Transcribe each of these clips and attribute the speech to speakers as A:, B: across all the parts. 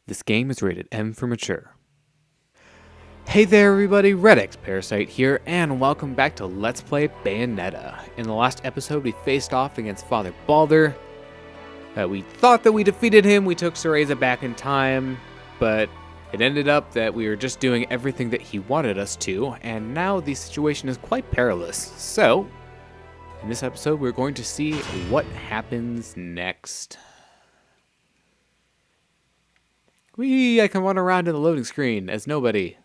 A: This game is rated M for mature. Hey there everybody, redxparasite here, and welcome back to Let's Play Bayonetta. In the last episode we faced off against Father Balder. We thought that we defeated him, we took Cereza back in time, but it ended up that we were just doing everything that he wanted us to, and now the situation is quite perilous. So, in this episode we're going to see what happens next. I can run around in the loading screen as nobody.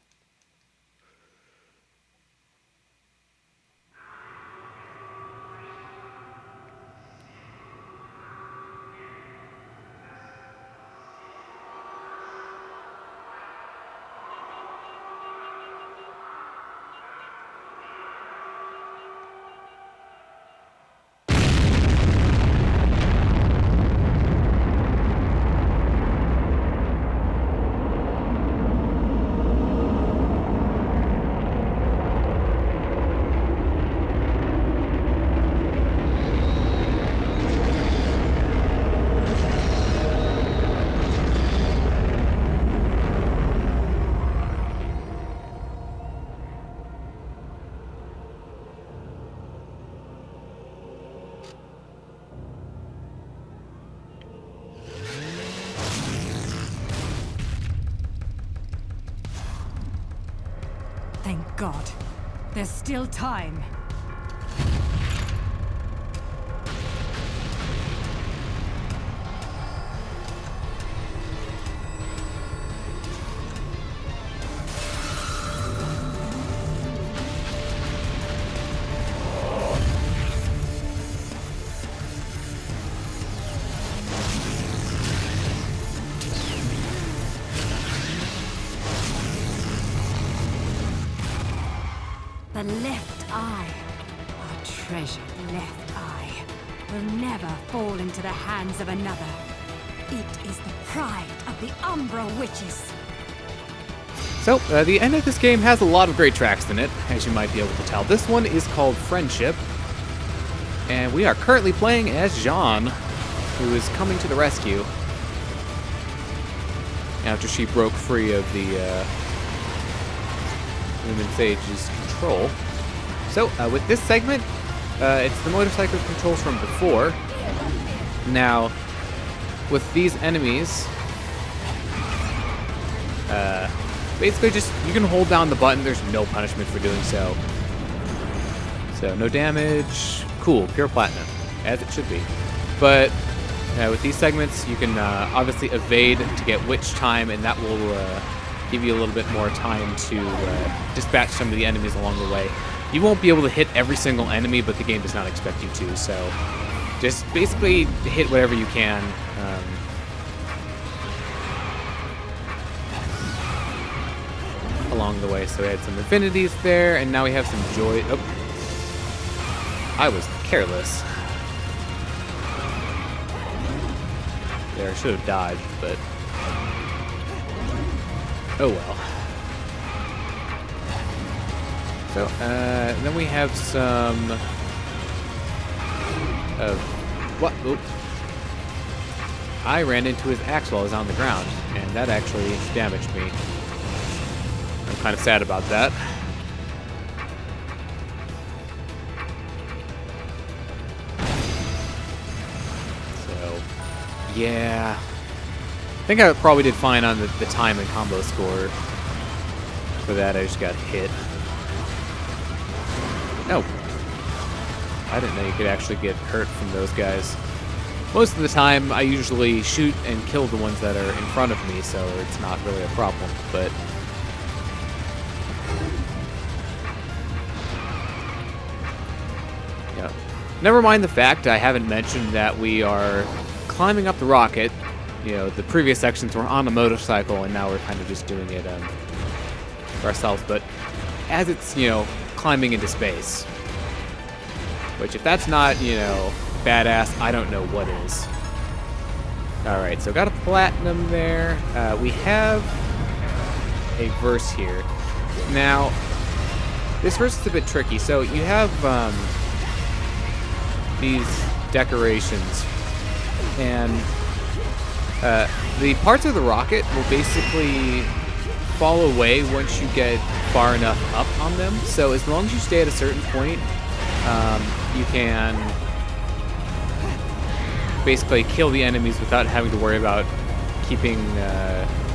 B: Thank God. There's still time. The left eye, our treasured left eye, will never fall into the hands of another. It is the pride of the Umbra Witches.
A: So, the end of this game has a lot of great tracks in it, as you might be able to tell. This one is called Friendship, and we are currently playing as Jean, who is coming to the rescue after she broke free of the Lumen Sage's control. So, with this segment, it's the motorcycle controls from before. Now, with these enemies, basically just, you can hold down the button, there's no punishment for doing so. So, no damage, cool, pure platinum, as it should be. But, with these segments, you can obviously evade to get witch time, and that will give you a little bit more time to dispatch some of the enemies along the way. You won't be able to hit every single enemy, but the game does not expect you to, so just basically hit whatever you can. Along the way. So we had some affinities there, and now we have some joy. Oh, I was careless. There, I should have died, but oh well. So, then we have some of what? Oop. I ran into his axe while I was on the ground, and that actually damaged me. I'm kind of sad about that. So, yeah. I think I probably did fine on the time and combo score. For that, I just got hit. No. I didn't know you could actually get hurt from those guys. Most of the time, I usually shoot and kill the ones that are in front of me, so it's not really a problem, but yeah. Never mind the fact I haven't mentioned that we are climbing up the rocket. You know, the previous sections were on a motorcycle, and now we're kind of just doing it for ourselves, but as it's, you know, climbing into space. Which, if that's not, you know, badass, I don't know what is. Alright, so got a platinum there. We have a verse here. Now, this verse is a bit tricky. So you have these decorations, and The parts of the rocket will basically fall away once you get far enough up on them. So as long as you stay at a certain point, you can basically kill the enemies without having to worry about keeping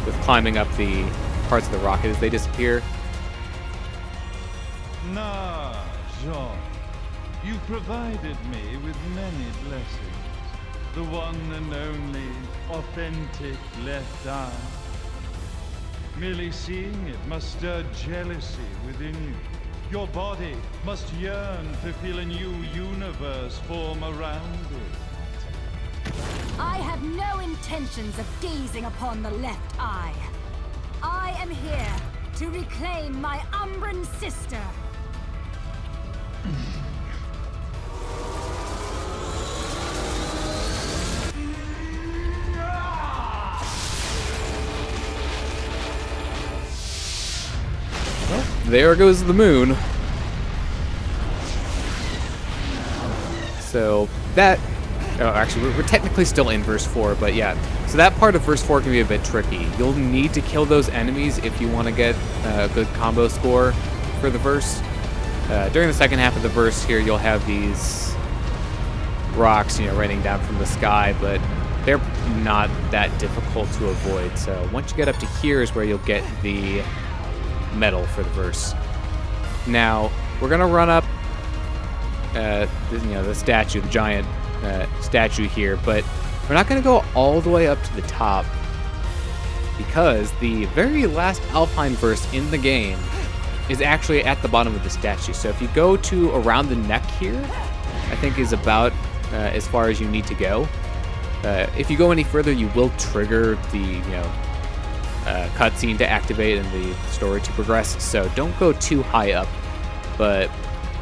A: with climbing up the parts of the rocket as they disappear.
C: Nah, Jean. You provided me with many blessings. The one and only authentic left eye. Merely seeing it must stir jealousy within you. Your body must yearn to feel a new universe form around it.
B: I have no intentions of gazing upon the left eye. I am here to reclaim my Umbran sister.
A: There goes the moon. So that, oh, actually, we're technically still in verse 4, but yeah. So that part of verse 4 can be a bit tricky. You'll need to kill those enemies if you want to get a good combo score for the verse. During the second half of the verse here, you'll have these rocks, raining down from the sky, but they're not that difficult to avoid. So once you get up to here is where you'll get the medal for the verse. Now we're gonna run up, the statue, the giant statue here, but we're not gonna go all the way up to the top because the very last Alpine verse in the game is actually at the bottom of the statue. So if you go to around the neck here, I think is about as far as you need to go. If you go any further, you will trigger the cutscene to activate and the story to progress, so don't go too high up, but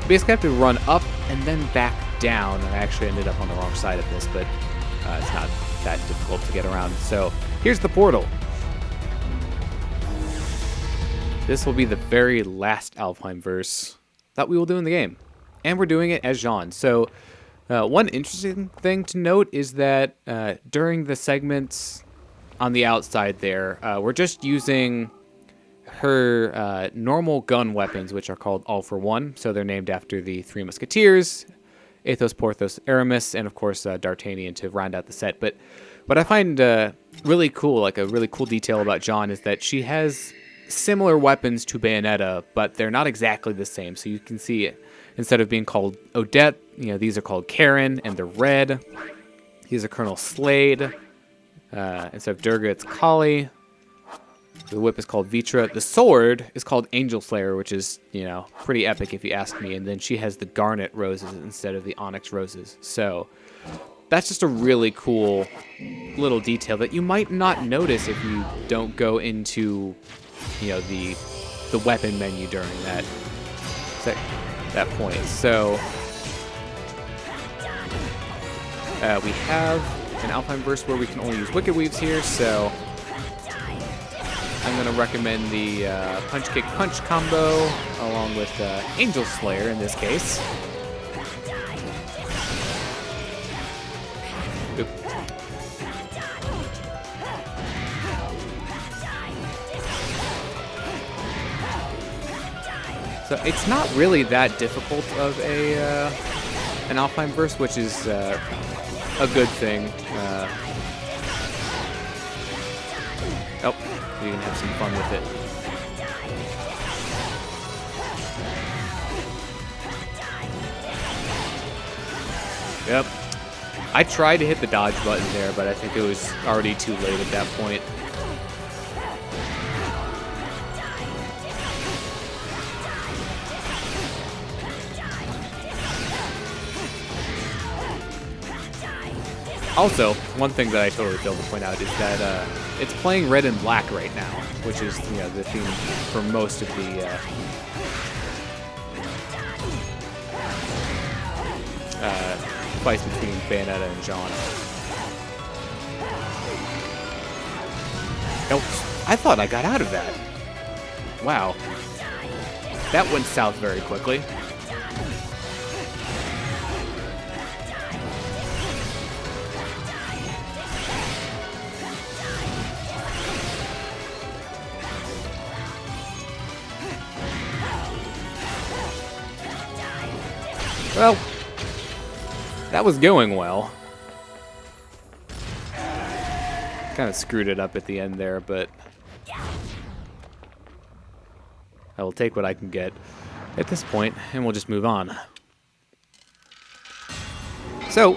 A: you basically have to run up and then back down. And I actually ended up on the wrong side of this, but it's not that difficult to get around. So here's the portal. This will be the very last Alpine verse that we will do in the game, and we're doing it as Jean. So one interesting thing to note is that during the segments on the outside there, we're just using her normal gun weapons, which are called All for One. So they're named after the Three Musketeers, Athos, Porthos, Aramis, and of course D'Artagnan to round out the set. But what I find really cool, like a really cool detail about Jean, is that she has similar weapons to Bayonetta, but they're not exactly the same. So you can see, instead of being called Odette, these are called Karen, and they're red. These are Colonel Slade. Instead of Durga, it's Kali. The whip is called Vitra. The sword is called Angel Slayer, which is, pretty epic if you ask me. And then she has the garnet roses instead of the onyx roses. So that's just a really cool little detail that you might not notice if you don't go into, the weapon menu during that point. So we have an Alpine verse where we can only use Wicked Weaves here, so I'm going to recommend the Punch Kick Punch combo along with Angel Slayer in this case. Oop. So it's not really that difficult of an Alpine verse, which is a good thing. You can have some fun with it. Yep. I tried to hit the dodge button there, but I think it was already too late at that point. Also, one thing that I totally failed to point out is that it's playing red and black right now, which is the theme for most of the fights between Bayonetta and Jean. Nope, I thought I got out of that. Wow, that went south very quickly. Well, that was going well. Kind of screwed it up at the end there, but I will take what I can get at this point, and we'll just move on. So,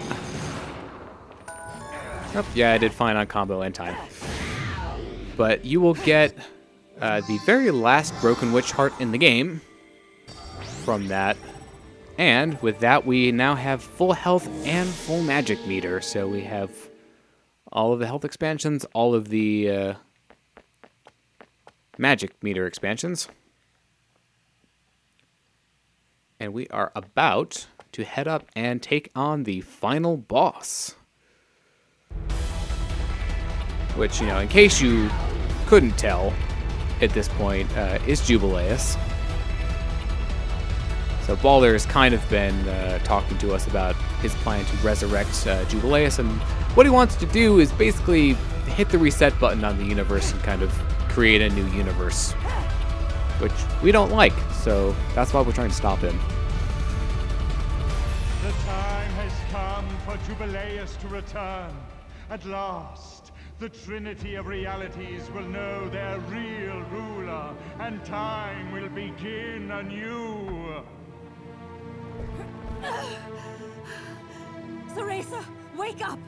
A: oh, yeah, I did fine on combo and time. But you will get the very last Broken Witch Heart in the game from that. And with that, we now have full health and full magic meter. So we have all of the health expansions, all of the magic meter expansions. And we are about to head up and take on the final boss. Which, you know, in case you couldn't tell at this point, is Jubileus. So Balder has kind of been talking to us about his plan to resurrect Jubileus, and what he wants to do is basically hit the reset button on the universe and kind of create a new universe, which we don't like, so that's why we're trying to stop him.
C: The time has come for Jubileus to return. At last, the Trinity of Realities will know their real ruler, and time will begin anew.
B: Cereza, wake up!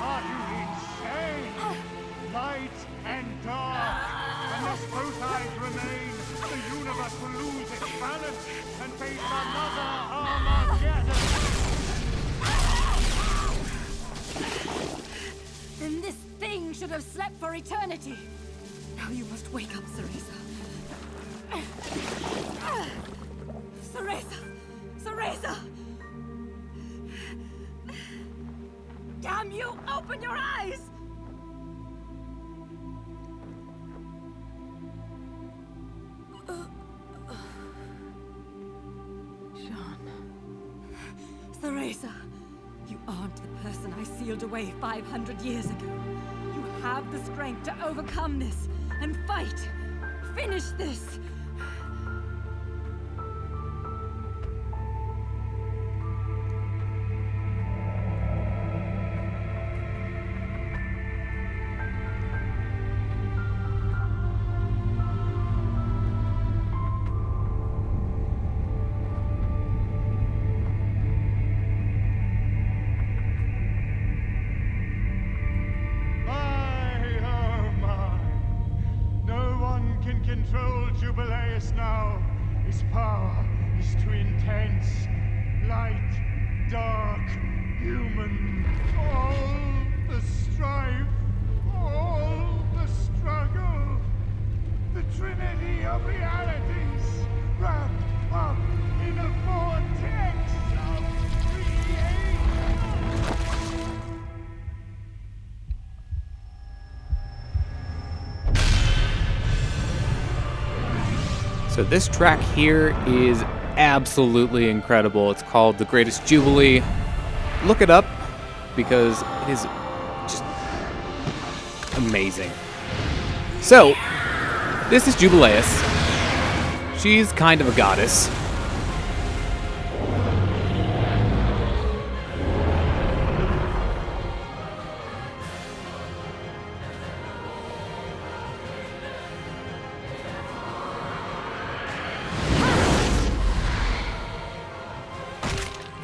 C: Are you insane? Light and dark. Unless both eyes remain, the universe will lose its balance and face another Armageddon.
B: Then this thing should have slept for eternity. Now you must wake up, Cereza. Cereza! Cereza! Damn you! Open your eyes! Jean. Cereza, you aren't the person I sealed away 500 years ago. You have the strength to overcome this and fight. Finish this!
C: Control Jubileus now. His power is too intense. Light, dark, human. All the strife, all the struggle. The Trinity of Realities wrapped up in a vortex of creation.
A: So this track here is absolutely incredible. It's called The Greatest Jubilee. Look it up because it is just amazing. So, this is Jubileus. She's kind of a goddess.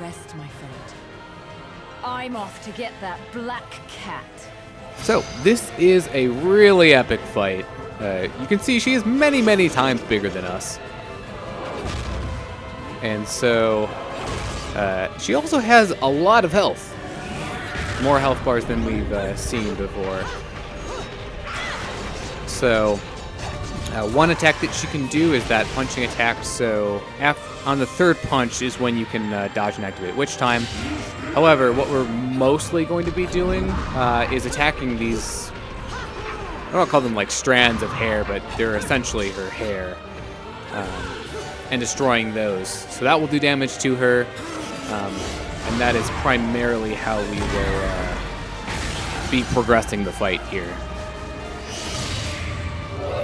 B: Rest, my friend. I'm off to get that black cat.
A: So, this is a really epic fight. You can see she is many, many times bigger than us. And so, she also has a lot of health. More health bars than we've seen before. So, one attack that she can do is that punching attack. So, on the third punch is when you can dodge and activate Witch Time. However, what we're mostly going to be doing is attacking these, I don't call them like strands of hair, but they're essentially her hair, and destroying those. So that will do damage to her, and that is primarily how we will be progressing the fight here.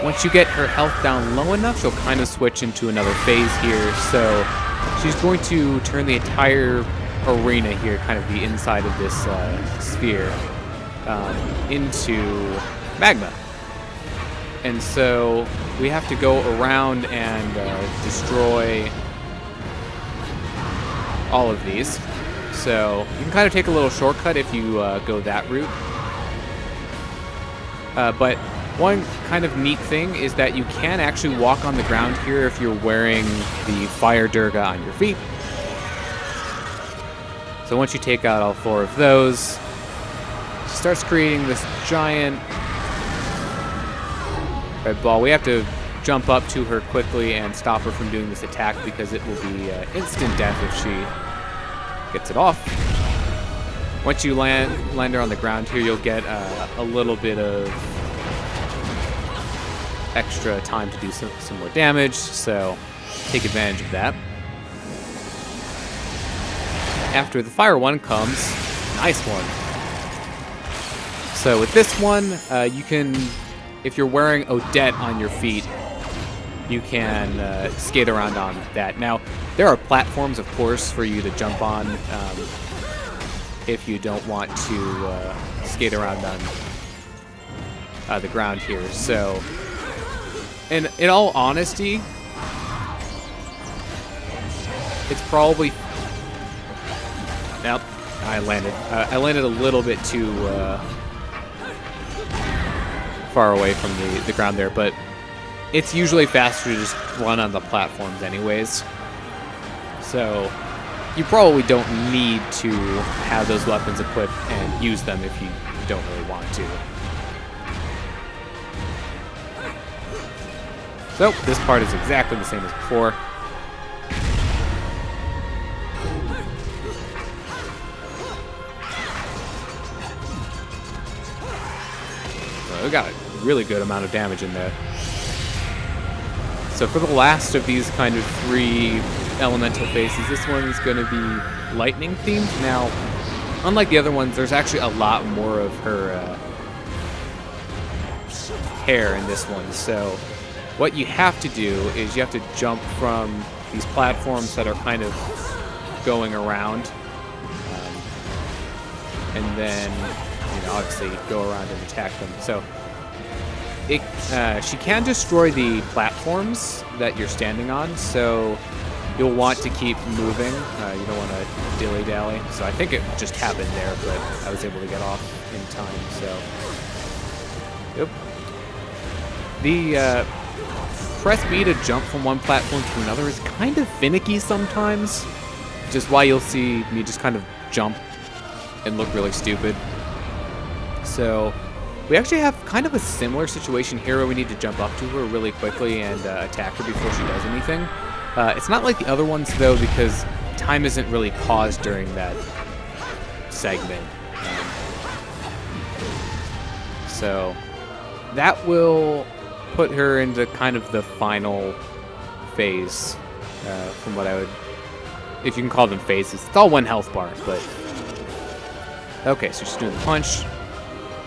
A: once you get her health down low enough, she'll kind of switch into another phase here. So she's going to turn the entire arena here, kind of the inside of this sphere, into magma. And so we have to go around and destroy all of these. So you can kind of take a little shortcut if you go that route. But one kind of neat thing is that you can actually walk on the ground here if you're wearing the Fire Durga on your feet. So once you take out all 4 of those, she starts creating this giant red ball. We have to jump up to her quickly and stop her from doing this attack because it will be instant death if she gets it off. Once you land her on the ground here, you'll get a little bit of extra time to do some more damage, so take advantage of that. After the fire one comes, nice one. So with this one, you can, if you're wearing Odette on your feet, you can skate around on that. Now, there are platforms, of course, for you to jump on if you don't want to skate around on the ground here. So, in all honesty, it's probably... Nope, I landed a little bit too far away from the ground there, but it's usually faster to just run on the platforms anyways. So you probably don't need to have those weapons equipped and use them if you don't really want to. So this part is exactly the same as before. We got a really good amount of damage in there. So for the last of these kind of 3 elemental phases, this one is going to be lightning themed. Now, unlike the other ones, there's actually a lot more of her hair in this one. So what you have to do is you have to jump from these platforms that are kind of going around, and then obviously go around and attack them. So she can destroy the platforms that you're standing on, so you'll want to keep moving. You don't want to dilly-dally. So I think it just happened there, but I was able to get off in time. So, yep. The press B to jump from one platform to another is kind of finicky sometimes, which is why you'll see me just kind of jump and look really stupid. So we actually have kind of a similar situation here where we need to jump up to her really quickly and attack her before she does anything. It's not like the other ones, though, because time isn't really paused during that segment. So that will put her into kind of the final phase, from what I would... If you can call them phases. It's all one health bar, but... Okay, so she's doing the punch.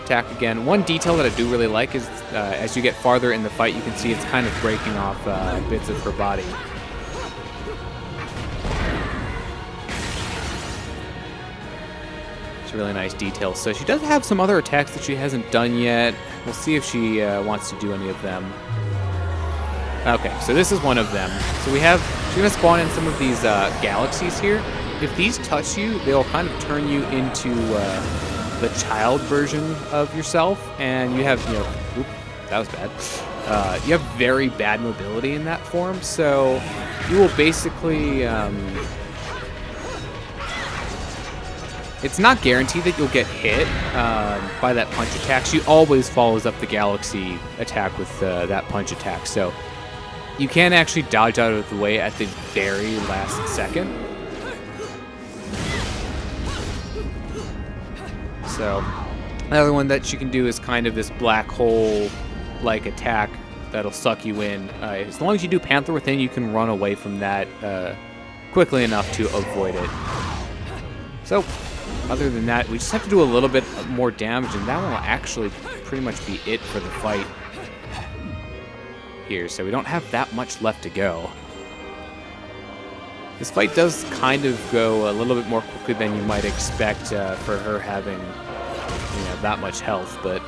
A: Attack again. One detail that I do really like is as you get farther in the fight, you can see it's kind of breaking off bits of her body. It's a really nice detail. So she does have some other attacks that she hasn't done yet. We'll see if she wants to do any of them. Okay, so this is one of them. So she's going to spawn in some of these galaxies here. If these touch you, they'll kind of turn you into the child version of yourself, and you have, oop, that was bad. You have very bad mobility in that form, so you will basically, it's not guaranteed that you'll get hit by that punch attack. She always follows up the galaxy attack with that punch attack, so you can actually dodge out of the way at the very last second. So another one that you can do is kind of this black hole-like attack that'll suck you in. As long as you do Panther Within, you can run away from that quickly enough to avoid it. So other than that, we just have to do a little bit more damage, and that will actually pretty much be it for the fight. here, so we don't have that much left to go. This fight does kind of go a little bit more quickly than you might expect for her having, that much health, but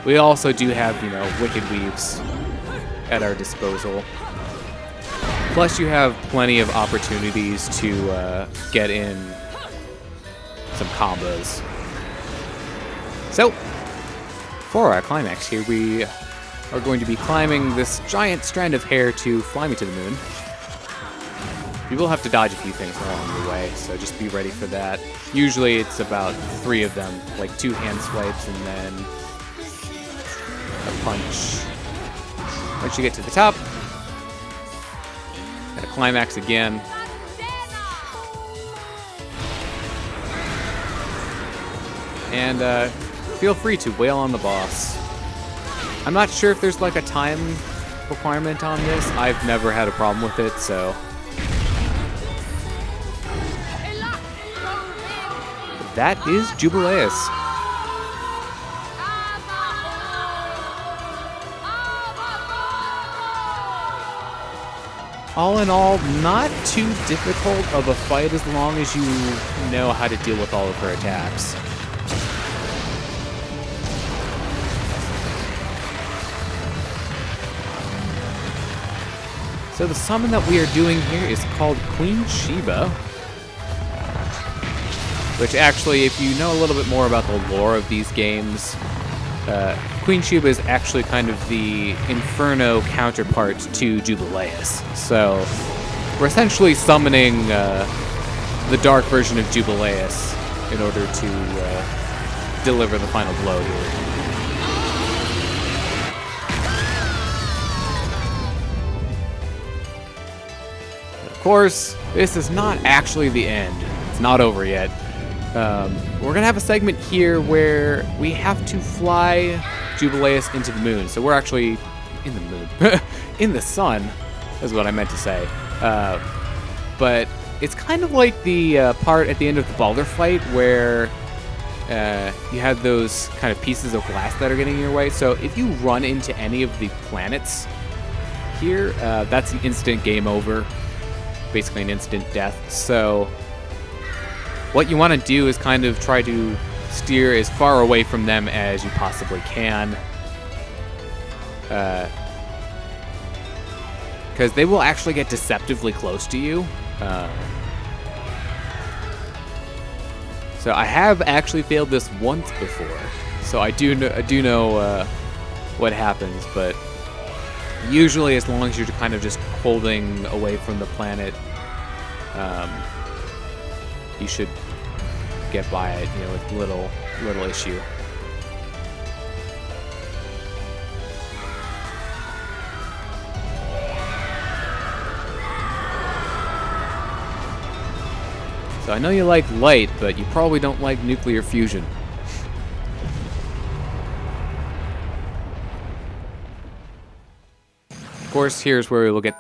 A: we also do have, Wicked Weaves at our disposal. Plus, you have plenty of opportunities to get in some combos. So, for our climax here, we are going to be climbing this giant strand of hair to fly me to the moon. You will have to dodge a few things along the way, so just be ready for that. Usually it's about 3 of them, like 2 hand swipes and then a punch. Once you get to the top, got a climax again. And feel free to wail on the boss. I'm not sure if there's like a time requirement on this. I've never had a problem with it, so. That is Jubileus. All in all, not too difficult of a fight as long as you know how to deal with all of her attacks. So the summon that we are doing here is called Queen Sheba, which actually, if you know a little bit more about the lore of these games, Queen Sheba is actually kind of the Inferno counterpart to Jubileus. So we're essentially summoning the dark version of Jubileus in order to deliver the final blow here. Of course, this is not actually the end. It's not over yet. We're gonna have a segment here where we have to fly Jubileus into the moon. So we're actually in the moon, in the sun, is what I meant to say. But it's kind of like the part at the end of the Baldur fight where you have those kind of pieces of glass that are getting in your way. So if you run into any of the planets here, that's an instant game over, basically an instant death. So what you want to do is kind of try to steer as far away from them as you possibly can. Because they will actually get deceptively close to you. So I have actually failed this once before. So I do know what happens, but usually as long as you're kind of just holding away from the planet, you should get by it, with little issue. So I know you like light, but you probably don't like nuclear fusion. Of course, here's where we will get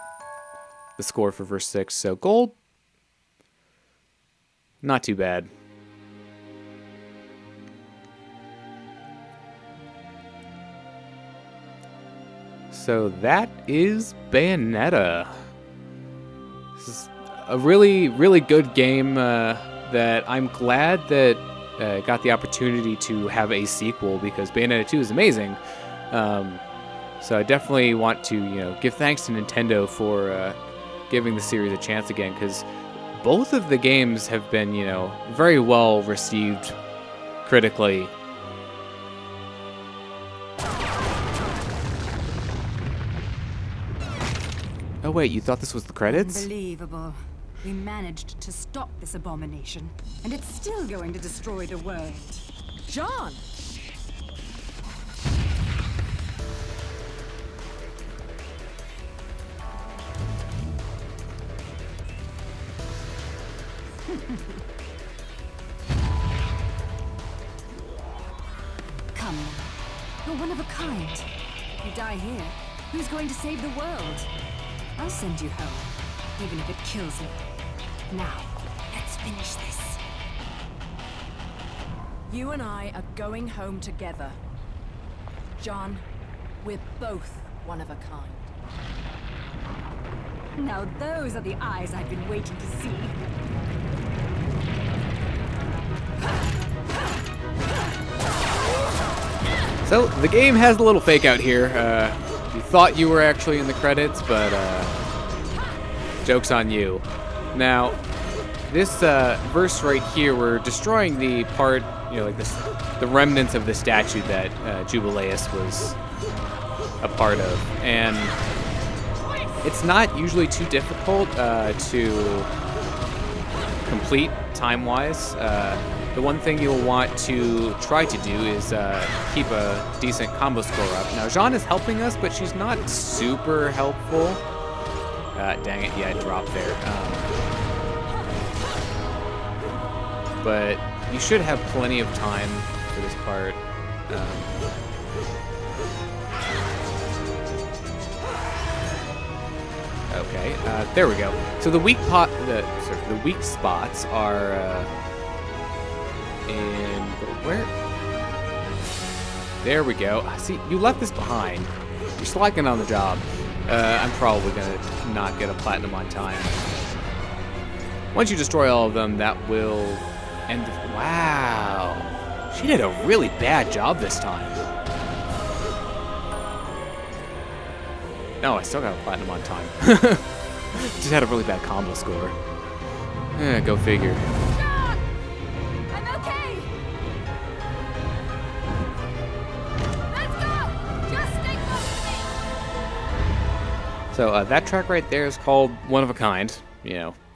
A: the score for verse 6. So gold, not too bad. So that is Bayonetta. This is a really, really good game that I'm glad that got the opportunity to have a sequel, because Bayonetta 2 is amazing. So I definitely want to, give thanks to Nintendo for giving the series a chance again, because both of the games have been, very well received critically. Oh wait, you thought this was the credits?
B: Unbelievable. We managed to stop this abomination, and it's still going to destroy the world. John! Come now. You're one of a kind. If you die here, who's going to save the world? I'll send you home, even if it kills me. Now, let's finish this. You and I are going home together. John, we're both one of a kind. Now those are the eyes I've been waiting to see.
A: So, the game has a little fake out here. You thought you were actually in the credits, but joke's on you. Now, this verse right here, we're destroying the part, like the remnants of the statue that Jubileus was a part of. And it's not usually too difficult to complete time-wise. The one thing you'll want to try to do is keep a decent combo score up. Now, Jean is helping us, but she's not super helpful. Dang it, yeah, I dropped there. But you should have plenty of time for this part. Okay, there we go. So the weak spots are in where? There we go. See, you left this behind. You're slacking on the job. I'm probably gonna not get a platinum on time. Once you destroy all of them, that will end. Wow, she did a really bad job this time. No, I still got a platinum on time. Just had a really bad combo score. Go figure.
B: John! I'm okay! Let's go! Just stay close to me!
A: So that track right there is called One of a Kind,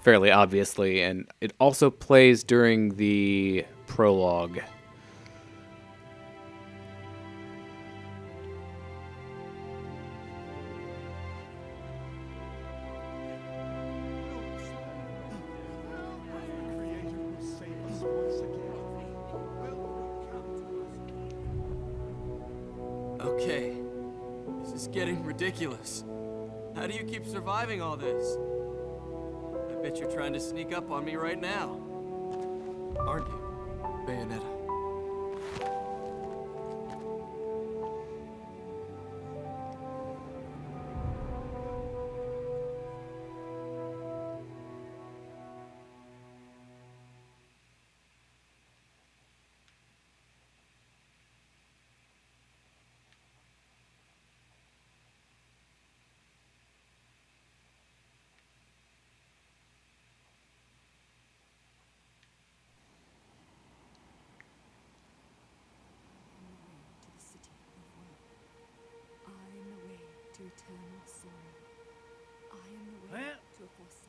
A: fairly obviously, and it also plays during the prologue.
D: Okay, this is getting ridiculous. How do you keep surviving all this? I bet you're trying to sneak up on me right now. Aren't you, Bayonetta?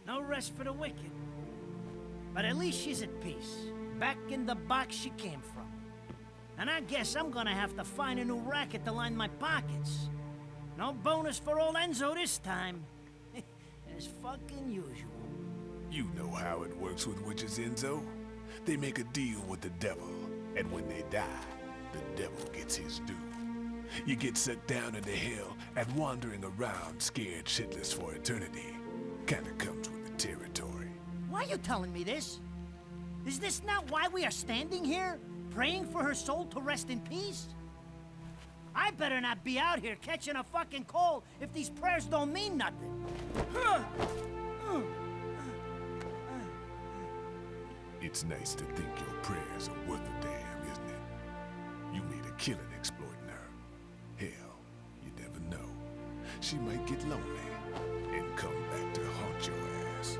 E: No rest for the wicked. But at least she's at peace, back in the box she came from. And I guess I'm gonna have to find a new racket to line my pockets. No bonus for old Enzo this time. As fucking usual.
F: You know how it works with witches, Enzo. They make a deal with the devil, and when they die, the devil gets his due. You get sucked down into hell and wandering around scared shitless for eternity. Kinda comes with the territory.
E: Why are you telling me this? Is this not why we are standing here? Praying for her soul to rest in peace? I better not be out here catching a fucking cold if these prayers don't mean nothing.
F: It's nice to think your prayers are worth a damn, isn't it? You made a killing exploiting her. Hell, you never know. She might get lonely and come back to haunt your ass.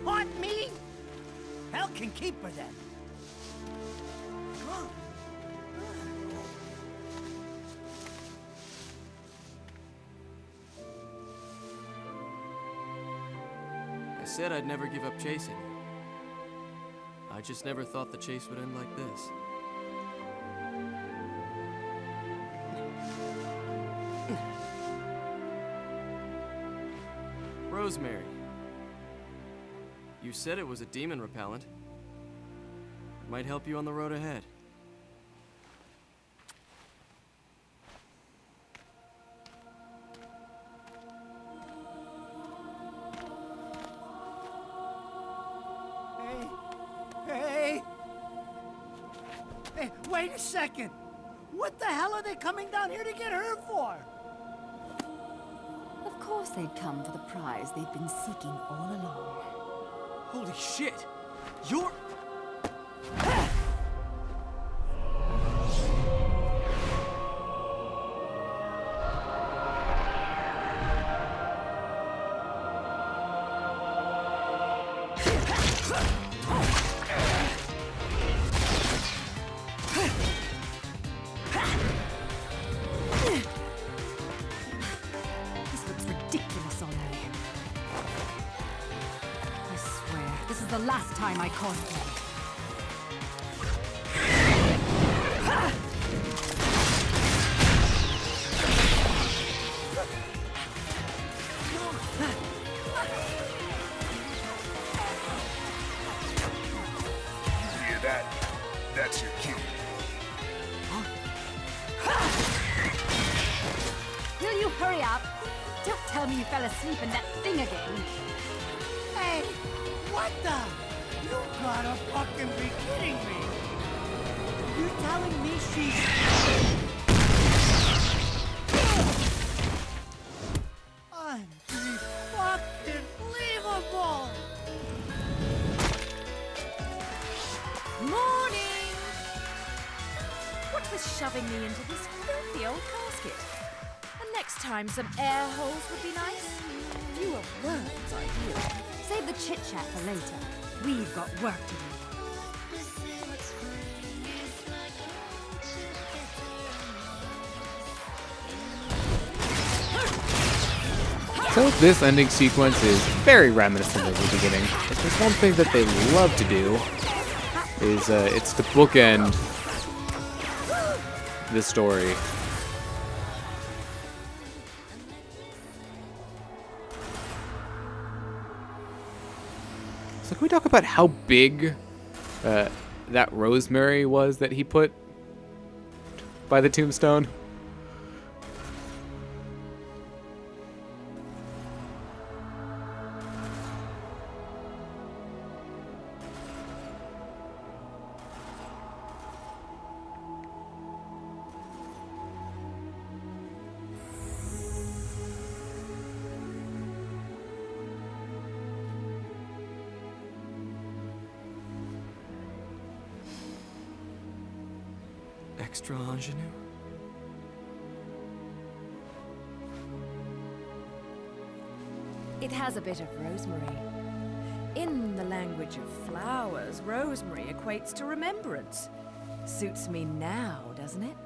E: Haunt me? Hell can keep her then.
D: I said I'd never give up chasing. I just never thought the chase would end like this. Rosemary. You said it was a demon repellent. It might help you on the road ahead.
E: Hey, wait a second. What the hell are they coming down here to get her for?
B: Of course they'd come for the prize they've been seeking all along.
D: Holy shit! You're...
B: This looks ridiculous on me. I swear, this is the last time I cosplay.
F: Hear that? That's your cue.
B: Will you hurry up? Don't tell me you fell asleep in that thing again.
E: Hey, what the? You gotta fucking be kidding me. You telling me she's... Unfucking believable!
B: Morning! What was shoving me into this filthy old casket? And next time some air holes would be nice. Fewer words, ideally. Save the chit-chat for later. We've got work to do.
A: So this ending sequence is very reminiscent of the beginning. If there's one thing that they love to do is it's to bookend the story. So can we talk about how big that rosemary was that he put by the tombstone?
D: Extra ingenue?
B: It has a bit of rosemary. In the language of flowers, rosemary equates to remembrance. Suits me now, doesn't it?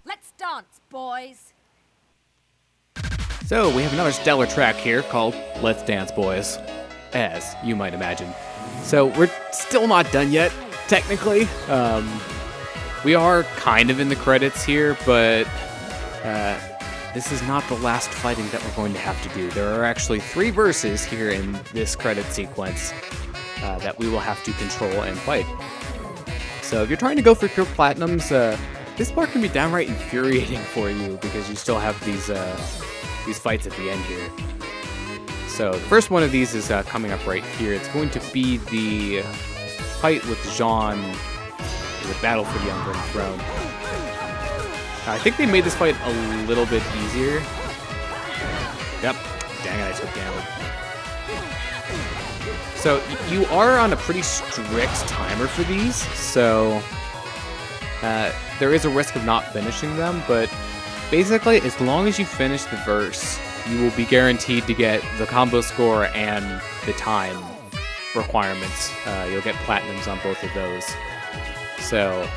B: Let's dance, boys!
A: So we have another stellar track here called Let's Dance Boys, as you might imagine. So we're still not done yet, technically. We are kind of in the credits here, but this is not the last fighting that we're going to have to do. There are actually 3 verses here in this credit sequence that we will have to control and fight. So if you're trying to go for pure platinums, this part can be downright infuriating for you because you still have these fights at the end here. So the first one of these is coming up right here. It's going to be the fight with Jean, the battle for the Unburned Throne. I think they made this fight a little bit easier. Yep, dang it, I took damage. So you are on a pretty strict timer for these, so there is a risk of not finishing them, but basically as long as you finish the verse, you will be guaranteed to get the combo score and the time requirements. You'll get platinums on both of those. So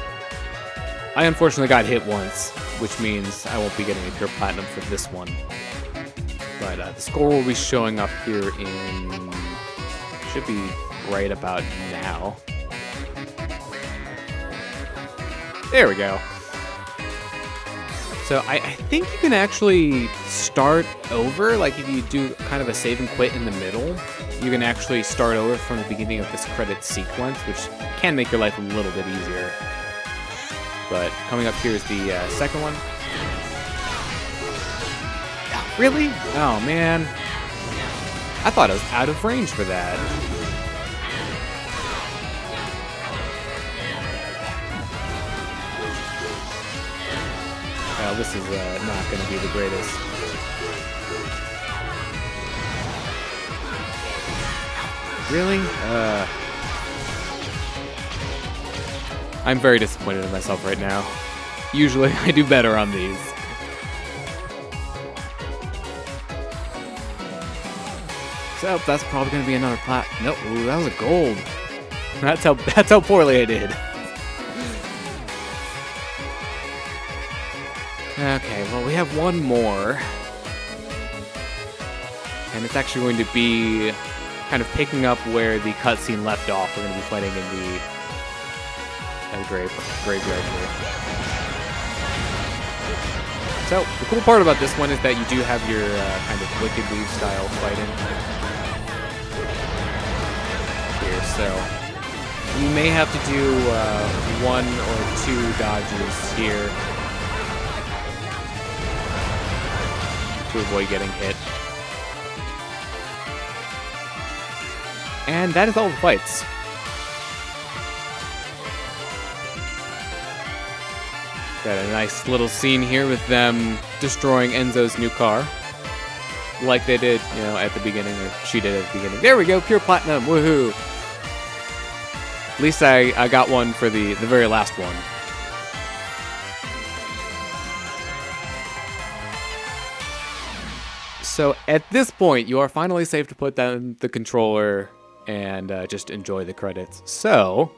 A: I unfortunately got hit once, which means I won't be getting a pure platinum for this one. But the score will be showing up here in... should be right about now. There we go. So I think you can actually start over, like if you do kind of a save and quit in the middle, you can actually start over from the beginning of this credit sequence, which can make your life a little bit easier. But coming up here is the second one. Really? Oh man. I thought I was out of range for that. this is not going to be the greatest. Really? I'm very disappointed in myself right now. Usually I do better on these. So that's probably going to be another plat. Nope, ooh, that was a gold. That's how poorly I did. Okay, well, we have one more. And it's actually going to be kind of picking up where the cutscene left off. We're going to be fighting in the graveyard here. So, the cool part about this one is that you do have your kind of Wicked Weave style fighting here. So, you may have to do 1 or 2 dodges here to avoid getting hit. And that is all the fights. Got a nice little scene here with them destroying Enzo's new car. Like they did, you know, at the beginning, or she did at the beginning. There we go, pure platinum, woohoo! At least I got one for the very last one. So at this point, you are finally safe to put down the controller and just enjoy the credits. So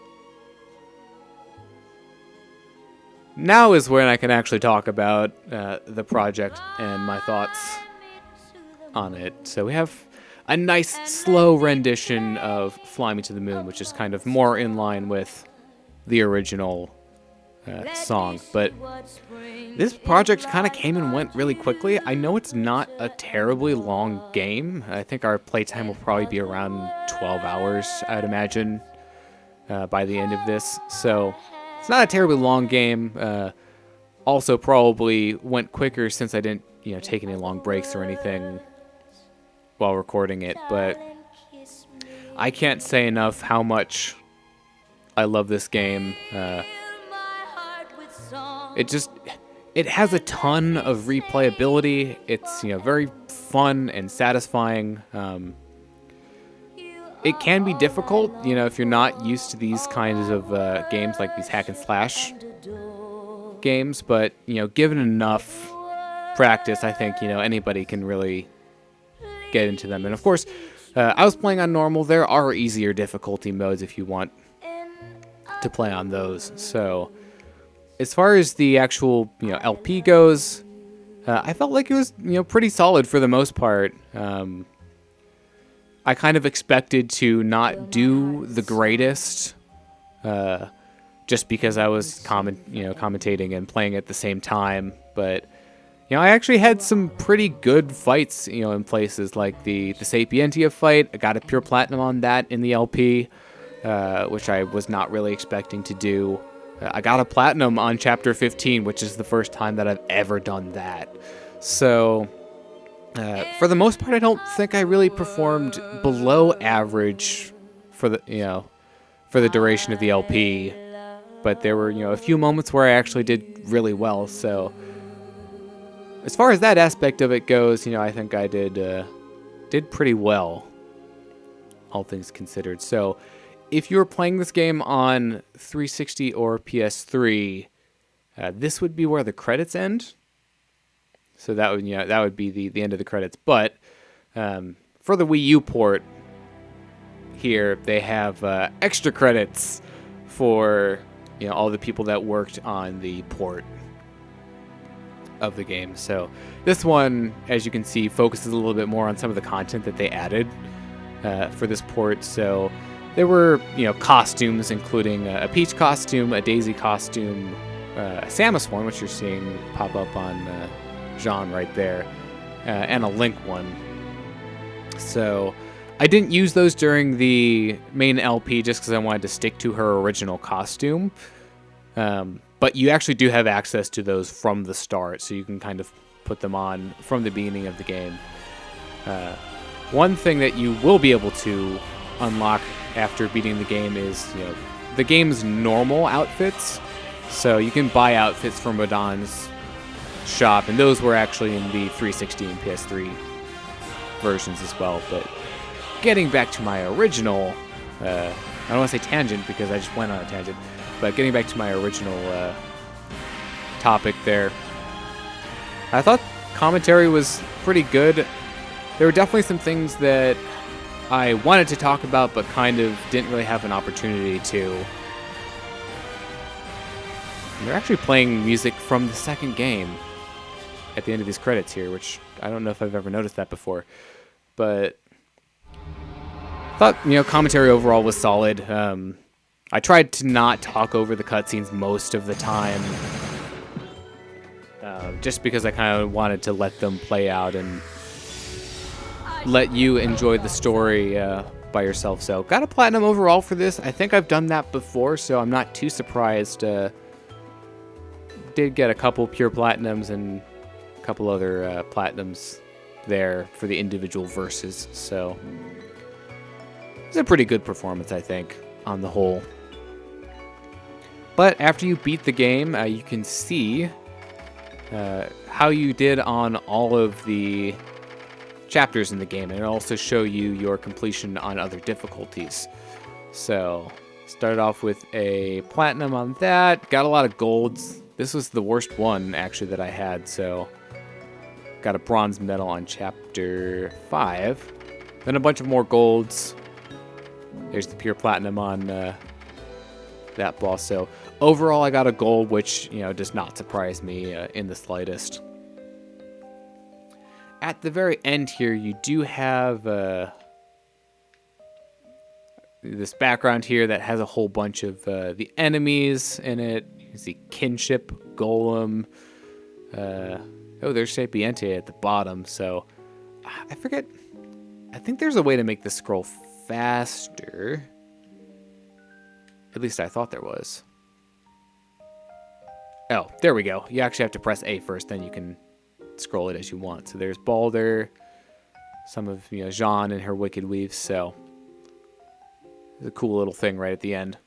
A: now is when I can actually talk about the project and my thoughts on it. So we have a nice slow rendition of Fly Me to the Moon, which is kind of more in line with the original song. But this project kind of came and went really quickly. I know it's not a terribly long game. I think our playtime will probably be around 12 hours, I'd imagine, by the end of this. So it's not a terribly long game. Also probably went quicker since I didn't, you know, take any long breaks or anything while recording it. But I can't say enough how much I love this game. It has a ton of replayability. It's, you know, very fun and satisfying. It can be difficult, you know, if you're not used to these kinds of games, like these hack and slash games. But, you know, given enough practice, I think, you know, anybody can really get into them. And of course, I was playing on normal. There are easier difficulty modes if you want to play on those. So as far as the actual, you know, LP goes, I felt like it was, you know, pretty solid for the most part. I kind of expected to not do the greatest, just because I was commentating and playing at the same time. But, you know, I actually had some pretty good fights, you know, in places like the Sapientia fight. I got a pure platinum on that in the LP, which I was not really expecting to do. I got a platinum on Chapter 15, which is the first time that I've ever done that. So, for the most part, I don't think I really performed below average for the duration of the LP. But there were, you know, a few moments where I actually did really well. So, as far as that aspect of it goes, you know, I think I did pretty well, all things considered. So, if you're playing this game on 360 or PS3, this would be where the credits end. So that would be the end of the credits. But for the Wii U port here, they have extra credits for, you know, all the people that worked on the port of the game. So this one, as you can see, focuses a little bit more on some of the content that they added for this port. So there were, you know, costumes, including a Peach costume, a Daisy costume, a Samus one, which you're seeing pop up on Jean right there, and a Link one. So I didn't use those during the main LP just because I wanted to stick to her original costume. But you actually do have access to those from the start, so you can kind of put them on from the beginning of the game. One thing that you will be able to unlock after beating the game is, you know, the game's normal outfits. So you can buy outfits from Radon's shop, and those were actually in the 360 and PS3 versions as well. But getting back to my original, I don't want to say tangent because I just went on a tangent, but getting back to my original topic there, I thought commentary was pretty good. There were definitely some things that I wanted to talk about, but kind of didn't really have an opportunity to. They're actually playing music from the second game at the end of these credits here, which I don't know if I've ever noticed that before. But I thought, commentary overall was solid. I tried to not talk over the cutscenes most of the time, just because I kind of wanted to let them play out and let you enjoy the story by yourself. So got a platinum overall for this. I think I've done that before, so I'm not too surprised. Did get a couple pure platinums and a couple other platinums there for the individual verses. So it's a pretty good performance, I think, on the whole. But after you beat the game, you can see how you did on all of the chapters in the game, and it'll also show you your completion on other difficulties. So started off with a platinum on that, got a lot of golds. This was the worst one actually that I had, so got a bronze medal on chapter 5, then a bunch of more golds. There's the pure platinum on that boss. So overall I got a gold, which does not surprise me in the slightest. At the very end here, you do have this background here that has a whole bunch of the enemies in it. You can see Kinship, Golem. Oh, there's Sapiente at the bottom. So I forget. I think there's a way to make this scroll faster. At least I thought there was. Oh, there we go. You actually have to press A first, then you can scroll it as you want. So there's Balder, some of Jeanne and her Wicked Weaves. So it's a cool little thing right at the end.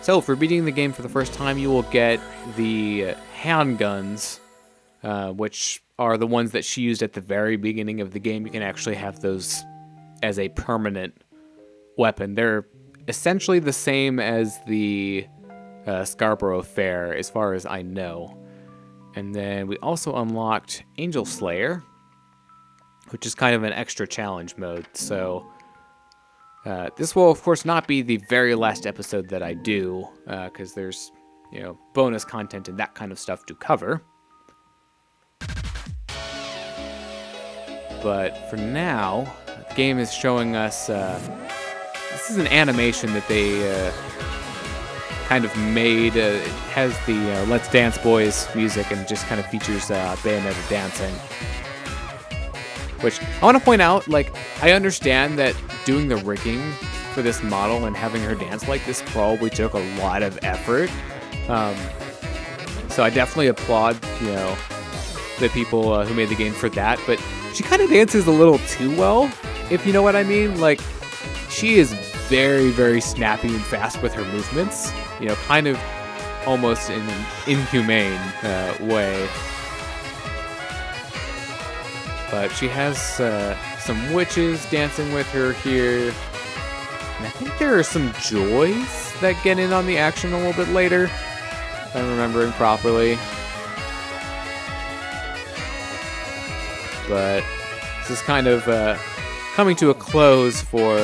A: So for beating the game for the first time, you will get the handguns, which are the ones that she used at the very beginning of the game. You can actually have those as a permanent weapon. They're essentially the same as the Scarborough Fair, as far as I know. And then we also unlocked Angel Slayer, which is kind of an extra challenge mode. So this will, of course, not be the very last episode that I do, because there's, bonus content and that kind of stuff to cover. But for now, the game is showing us, this is an animation that they kind of made. It has the Let's Dance Boys music and just kind of features Bayonetta dancing. Which I want to point out, I understand that doing the rigging for this model and having her dance like this probably took a lot of effort. So I definitely applaud, the people who made the game for that. But she kind of dances a little too well, if you know what I mean. She is very, very snappy and fast with her movements. Kind of almost in an inhumane way. But she has some witches dancing with her here. And I think there are some joys that get in on the action a little bit later, if I'm remembering properly. But this is kind of coming to a close for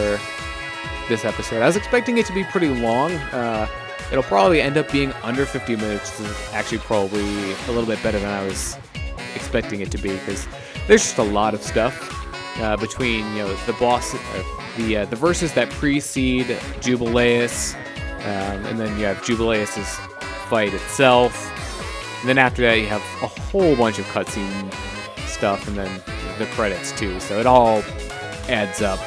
A: this episode. I was expecting it to be pretty long. It'll probably end up being under 50 minutes, which is actually probably a little bit better than I was expecting it to be, because there's just a lot of stuff between the boss, the verses that precede Jubileus, and then you have Jubileus's fight itself, and then after that you have a whole bunch of cutscene stuff, and then the credits too. So it all adds up.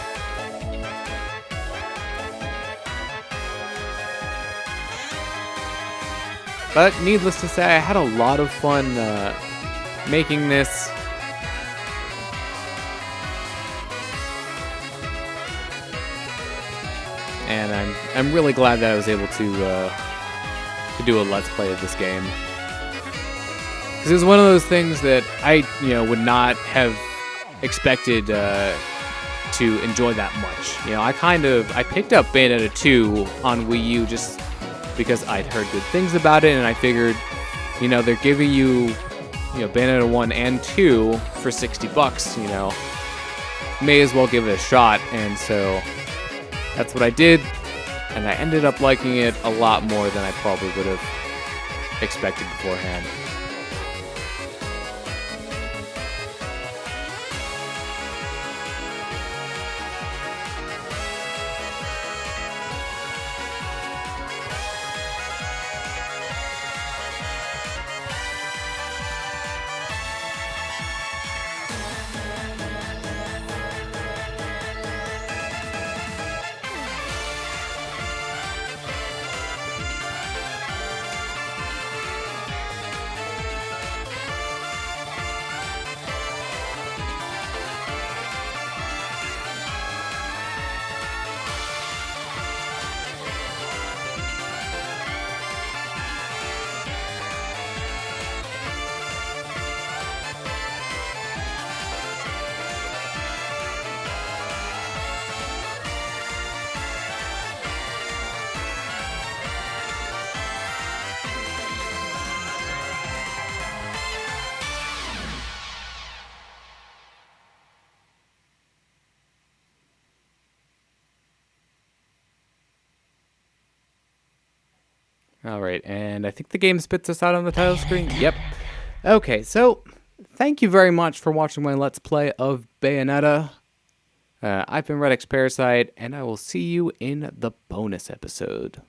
A: But needless to say, I had a lot of fun making this. And I'm really glad that I was able to do a Let's Play of this game. Because it was one of those things that I, would not have expected to enjoy that much. I picked up Bayonetta 2 on Wii U just because I'd heard good things about it, and I figured, they're giving you, Bayonetta 1 and 2 for $60, may as well give it a shot, and so that's what I did, and I ended up liking it a lot more than I probably would have expected beforehand. All right, and I think the game spits us out on the title screen. Yep. Okay, so thank you very much for watching my Let's Play of Bayonetta. I've been redxparasite, and I will see you in the bonus episode.